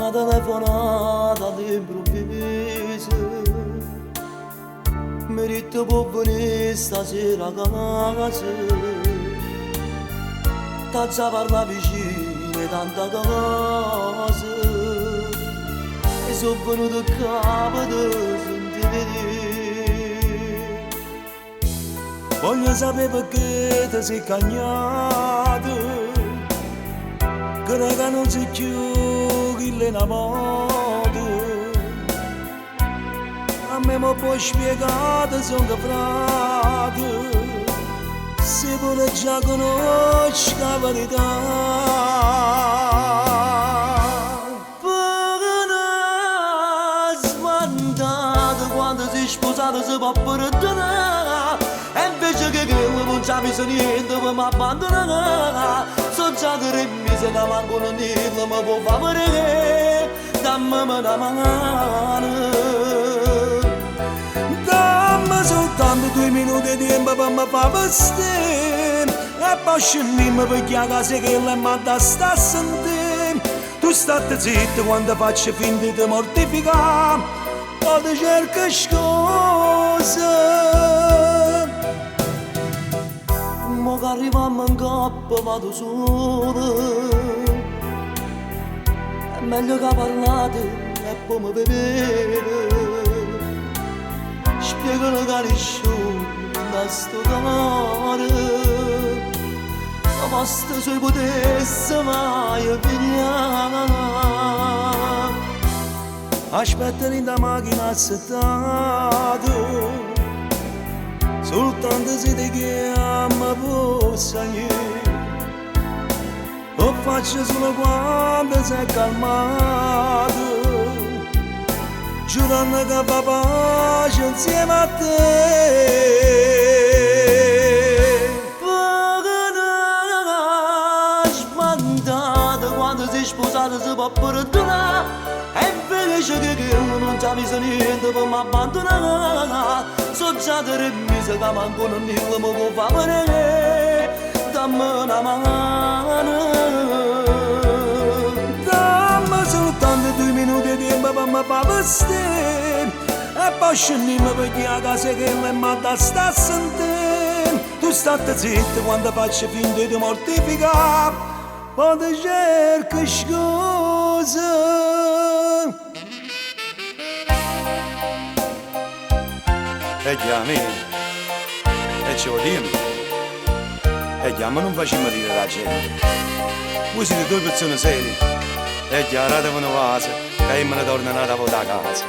Una telefonata all'improvviso mi detto può venire stasera a casa. T'ha già parlato vicino tanta cosa e sono venuto a capo di sentire. Voglio sapere perché ti sei cagnato, che non si più chi le innamora. A me mi puoi spiegare, sono frate, se pure già conosci la verità. Perché non sbandate quando si è sposato si può perdonare, e invece che non c'è bisogno niente per mi abbandonare. So già 3 mesi che manco non dirlo mi può far vedere, dammi una mano. Dammi soltanto 2 minuti di tempo per mi far vestire, e poi scendiamo perché a casa che la manda sta a sentire. Tu state zitto quando faccio finta di mortificare, o ti cerco scusa. Mo che arriviamo in coppa vado solo, è meglio che parlate e poi mi bevete. Spiegano che nessuno da sto cuore, ma basta se potesse mai venire. Aspettano in da macchina assettato, soltanto se ti chiama possa io, lo faccio solo quando sei calmato, giurando che fa pace insieme a te. Perché non sbandate quando si è sposato si può perdonare, e invece che non c'è bisogno niente per mi abbandonare. So già 3 mesi che manco non dirlo mi può far vedere, dammi una mano. Dammi soltanto 2 minuti di tempo per mi far vestire, e poi scendiamo perché a casa che la manda sta a sentire. Tu state zitto quando faccio finta di mortificare, poi ti cerco scusa. E chiami, e ce lo dimmi, e chiama non facciamo dire la gente. Voi siete 2 persone serie, e chiarate una cosa, che io me ne torno a casa.